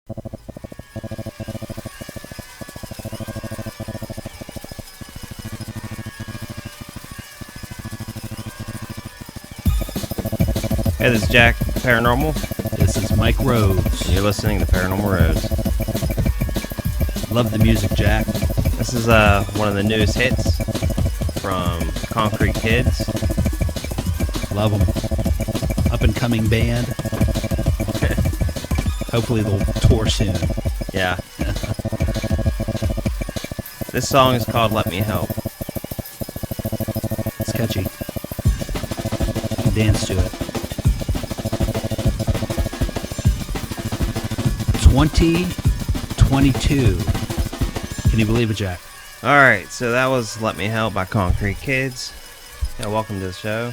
Hey, this is Jack Paranormal. This is Mike Rhodes. You're listening to Paranormal Roads. Love the music, Jack. This is one of the newest hits from Concrete Kids. Love them. Up and coming band. Hopefully they'll tour soon. Yeah. This song is called Let Me Help. It's catchy. Dance to it. 2022. Can you believe it, Jack? Alright, so that was Let Me Help by Concrete Kids. Yeah, welcome to the show.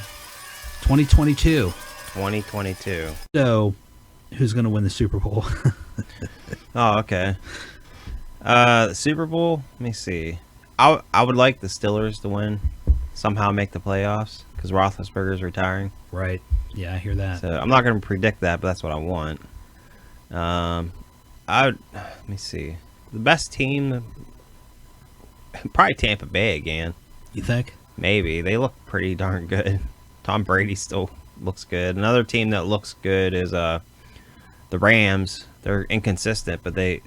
2022. 2022. So, who's going to win the Super Bowl? Oh, okay. The Super Bowl, let me see. I would like the Steelers to win. Somehow make the playoffs, because Roethlisberger's retiring. Right. Yeah, I hear that. So I'm not going to predict that, but that's what I want. Let me see. The best team, probably Tampa Bay again. You think? Maybe. They look pretty darn good. Tom Brady still looks good. Another team that looks good is the Rams. They're inconsistent, but they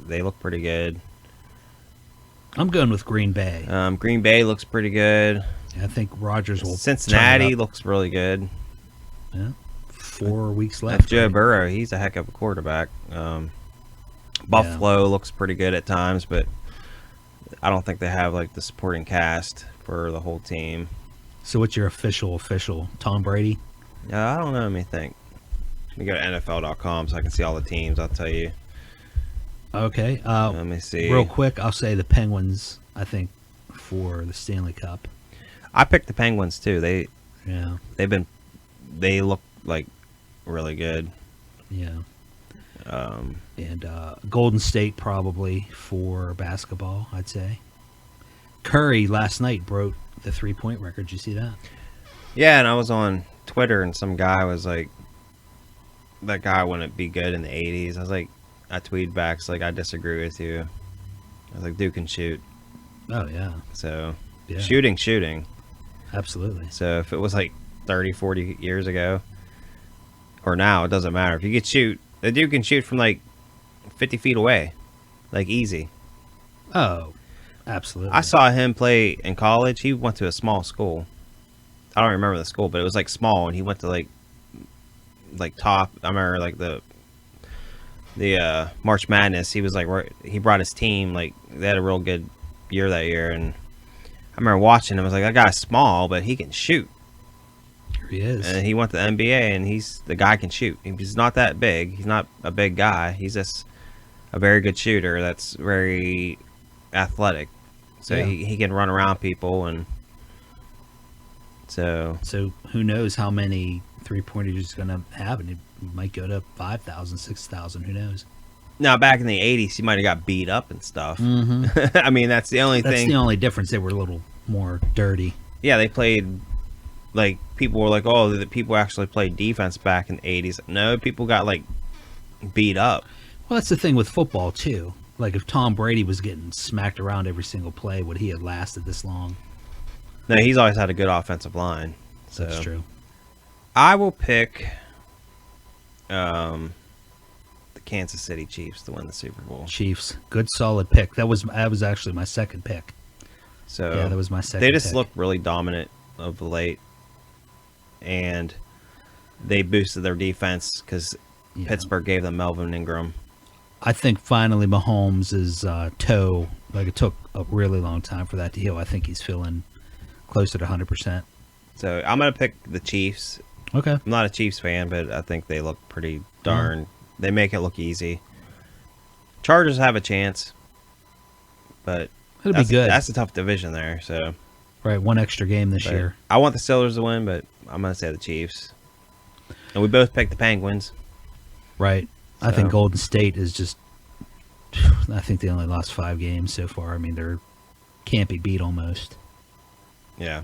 look pretty good. I'm going with Green Bay. Green Bay looks pretty good. I think Rodgers will. Cincinnati looks really good. Yeah. 4 weeks left. Joe right? Burrow, he's a heck of a quarterback. Buffalo looks pretty good at times, but I don't think they have like the supporting cast for the whole team. So what's your official Tom Brady? I don't know. Let me think. Let me go to NFL.com so I can see all the teams. I'll tell you. Okay. Let me see. Real quick, I'll say the Penguins, I think, for the Stanley Cup. I picked the Penguins too. They look like really good. Yeah. And Golden State probably for basketball, I'd say. Curry last night broke the 3-point record. Did you see that? Yeah, and I was on Twitter and some guy was like, that guy wouldn't be good in the 80s. I was like, I tweeted back, so like, I disagree with you. I was like, dude can shoot. Oh, yeah. So, Yeah. shooting. Absolutely. So if it was like 30, 40 years ago, or now, it doesn't matter. If you could shoot, the dude can shoot from like 50 feet away. Like, easy. Oh, absolutely. I saw him play in college. He went to a small school. I don't remember the school, but it was like small, and he went to like top. I remember like the March Madness. He was like, he brought his team. Like, they had a real good year that year, and I remember watching him. I was like, that guy's small, but he can shoot. Here he is. And he went to the NBA, and the guy can shoot. He's not that big. He's not a big guy. He's just a very good shooter. That's very athletic. So Yeah. he can run around people, and so who knows how many 3-pointers he's going to have, and it might go to 5,000, 6,000. Who knows? now back in the 80s, he might have got beat up and stuff. Mm-hmm. I mean, that's the only That's thing. the only difference. They were a little more dirty. Yeah, they played, like, people were like, oh, the people actually played defense back in the 80s. No, people got, like, beat up. Well, that's the thing with football, too. Like, if Tom Brady was getting smacked around every single play, would he have lasted this long? No, he's always had a good offensive line. So That's true. I will pick the Kansas City Chiefs to win the Super Bowl. Chiefs. Good, solid pick. That was actually my second pick. So Yeah, that was my second they just pick. look really dominant of late. And they boosted their defense because Yeah. Pittsburgh gave them Melvin Ingram. I think finally Mahomes' toe, like, it took a really long time for that to heal. I think he's feeling closer to 100%. So I'm going to pick the Chiefs. Okay. I'm not a Chiefs fan, but I think they look pretty darn. They make it look easy. Chargers have a chance, but It'll be good. That's a tough division there. So Right, one extra game this year. I want the Steelers to win, but I'm going to say the Chiefs. And we both picked the Penguins. Right. I think So- Golden State is just, I think they only lost 5 games so far. I mean, they're can't be beat almost. Yeah.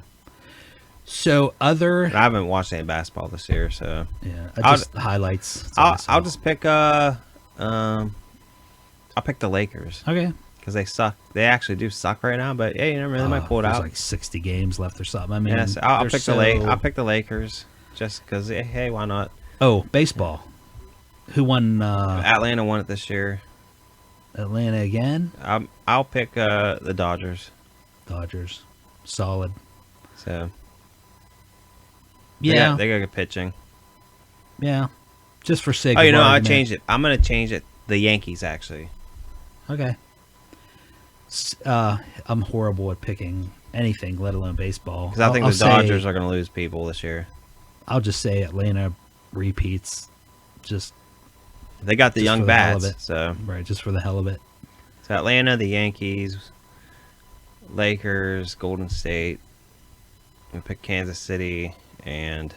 So other, I haven't watched any basketball this year, so yeah, I'll- just highlights. That's all I saw. I'll just pick I'll pick the Lakers Okay. because they suck. They actually do suck right now, but yeah, you never know. They might pull it There's out. like 60 games left or something. I mean, Yes, I'll they're pick I'll pick the Lakers just because. Hey, why not? Oh, baseball. Who won Atlanta won it this year. Atlanta again? I'll pick the Dodgers. Dodgers. Solid. So Yeah. they got good pitching. Yeah. Just for sake Oh, of you know, I argument. changed it. I'm gonna change it. The Yankees actually. Okay. I'm horrible at picking anything, let alone baseball. Because I think the Dodgers are going to lose people this year. I'll just say Atlanta repeats. They got the young for the hell of bats, it. so Right, just for the hell of it. So Atlanta, the Yankees, Lakers, Golden State. We pick Kansas City and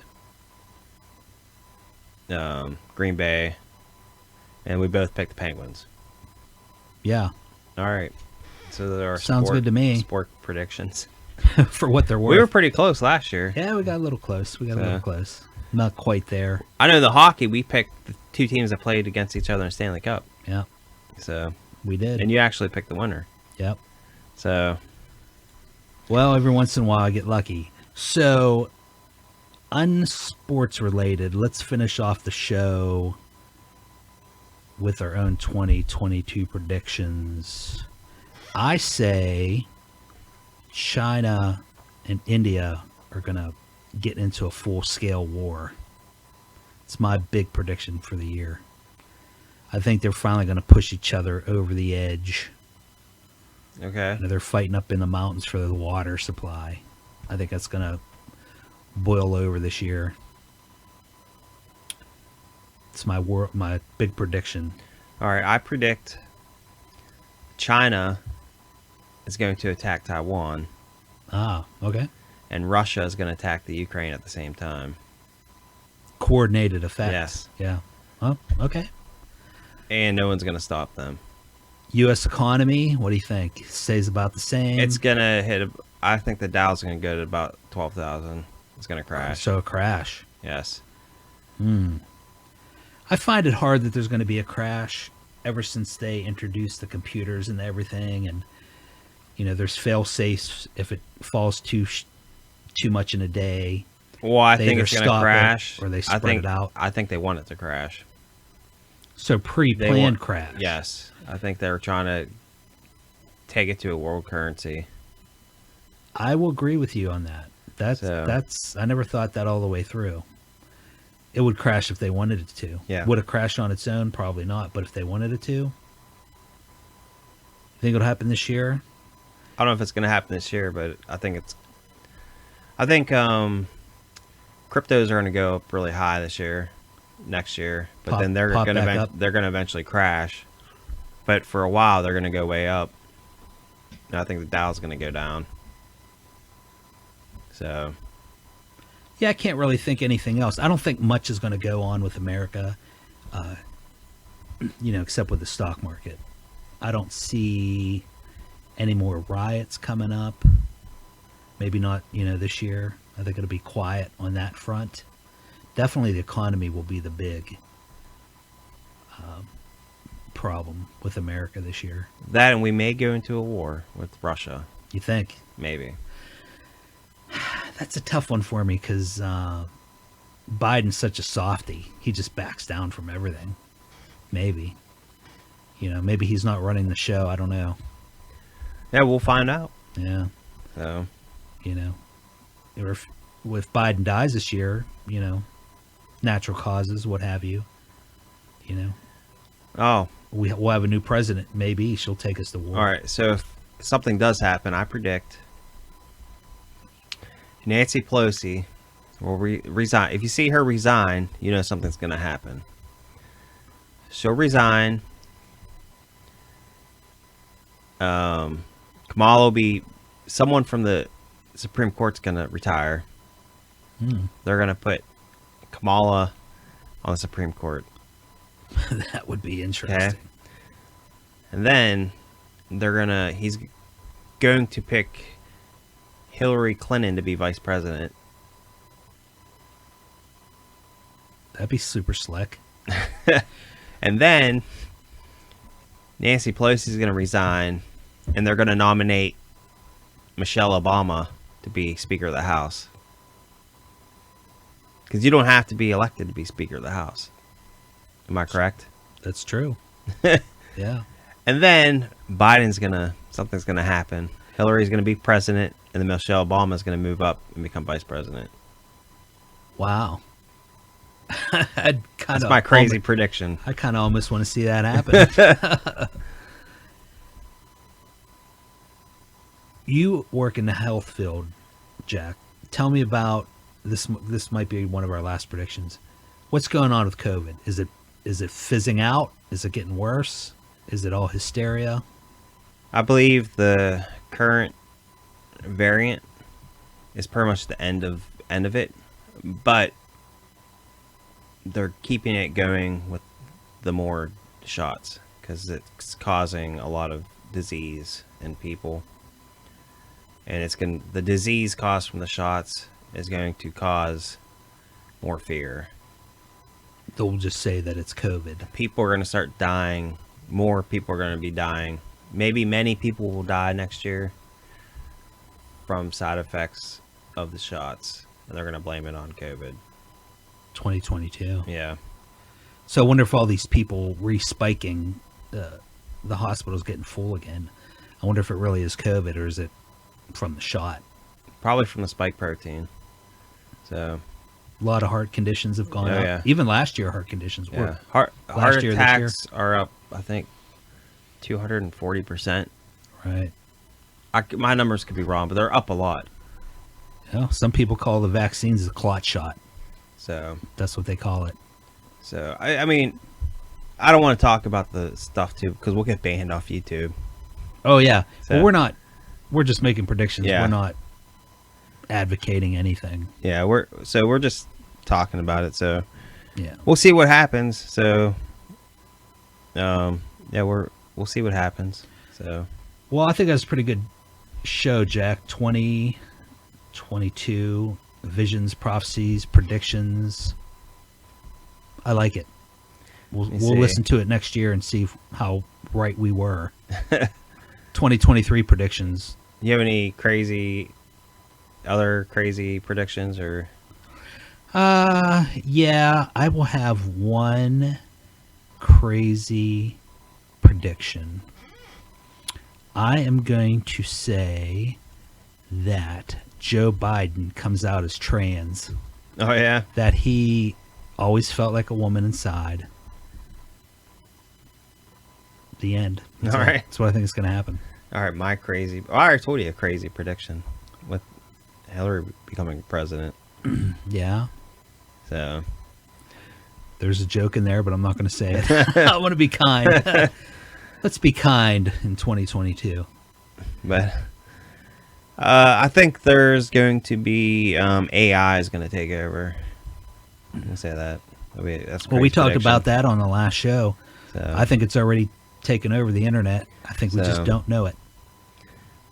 Green Bay, and we both picked the Penguins. Yeah. All right. So there are Sounds good to me. Sport predictions. For what they're worth. We were pretty close last year. Yeah, we got a little close. Not quite there. I know the hockey, we picked the two teams that played against each other in Stanley Cup. Yeah. So we did. And you actually picked the winner. Yep. So. Well, every once in a while I get lucky. So, unsports related, let's finish off the show with our own 2022 predictions. I say China and India are going to get into a full-scale war. It's my big prediction for the year. I think they're finally going to push each other over the edge. Okay. They're fighting up in the mountains for the water supply. I think that's going to boil over this year. It's my big prediction. All right, I predict China is going to attack Taiwan. Ah, okay. And Russia is going to attack the Ukraine at the same time. Coordinated effect. Yes. Yeah. Oh, okay. And no one's going to stop them. U.S. economy, what do you think? Stays about the same? It's going to hit, I think the Dow's going to go to about 12,000. It's going to crash. So a crash. Yes. I find it hard that there's going to be a crash ever since they introduced the computers and everything. And, you know, there's fail-safes if it falls too much in a day. Well, I think it's going to crash. Or they spread it out. I think they want it to crash. So pre-planned crash. Yes. I think they're trying to take it to a world currency. I will agree with you on that. That's I never thought that all the way through. It would crash if they wanted it to. Yeah. Would it crash on its own? Probably not. But if they wanted it to, you think it'll happen this year? I don't know if it's going to happen this year, but I think cryptos are going to go up really high this year, next year, but then they're going to eventually crash. But for a while, they're going to go way up. And I think the Dow's going to go down. So, yeah, I can't really think anything else. I don't think much is going to go on with America, except with the stock market. I don't see any more riots coming up. Maybe not, this year. I think it'll be quiet on that front. Definitely the economy will be the big problem with America this year. That, and we may go into a war with Russia. You think? Maybe. That's a tough one for me because Biden's such a softie. He just backs down from everything. Maybe. Maybe he's not running the show. I don't know. Yeah, we'll find out. Yeah. So. If Biden dies this year, natural causes, what have you, Oh. We'll have a new president. Maybe she'll take us to war. All right. So if something does happen, I predict Nancy Pelosi will resign. If you see her resign, something's going to happen. She'll resign. Kamala will be... Someone from the Supreme Court's going to retire. They're going to put Kamala on the Supreme Court. That would be interesting. Okay. And then he's going to pick Hillary Clinton to be vice president. That'd be super slick. And then Nancy Pelosi's going to resign, and they're going to nominate Michelle Obama to be Speaker of the House. Because you don't have to be elected to be Speaker of the House. Am I correct? That's true. Yeah. And then something's going to happen. Hillary's going to be president, and then Michelle Obama's going to move up and become vice president. Wow. That's my crazy prediction. I kind of almost want to see that happen. You work in the health field, Jack. Tell me about this. This might be one of our last predictions. What's going on with COVID? Is it fizzing out? Is it getting worse? Is it all hysteria? I believe the current variant is pretty much the end of it, but they're keeping it going with the more shots because it's causing a lot of disease in people, and the disease caused from the shots is going to cause more fear. They'll just say that it's COVID. People are going to start dying. More people are going to be dying. Maybe many people will die next year from side effects of the shots, and they're going to blame it on COVID. 2022. Yeah. So I wonder if all these people respiking, the hospital's getting full again. I wonder if it really is COVID or is it from the shot? Probably from the spike protein. So a lot of heart conditions have gone up. Yeah. Even last year, heart conditions were. Heart attacks are up, I think, 240%. Right. My numbers could be wrong, but they're up a lot. Yeah, some people call the vaccines a clot shot. So that's what they call it. So I mean, I don't want to talk about the stuff too because we'll get banned off YouTube. Oh yeah. So, well, we're just making predictions. Yeah. We're not advocating anything. Yeah, we're just talking about it. So yeah, we'll see what happens. So yeah, we'll see what happens. So well, I think that's a pretty good show, Jack. 2022 visions, prophecies, predictions. I like it. We'll listen to it next year and see how right we were. 2023 predictions. You have any other crazy predictions or? Yeah, I will have one crazy prediction. I am going to say that Joe Biden comes out as trans. Oh yeah. That he always felt like a woman inside. The end. All right. That's what I think is going to happen. All right, I already told you a crazy prediction with Hillary becoming president. Yeah. So there's a joke in there, but I'm not going to say it. I want to be kind. Let's be kind in 2022. But I think there's going to be AI is going to take over. I'm going to say that. That's well, we talked about that on the last show. So, I think it's already taken over the internet. I think we just don't know it.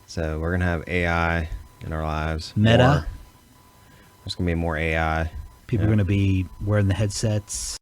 So we're going to have AI in our lives. Meta. There's going to be more AI. People are going to be wearing the headsets.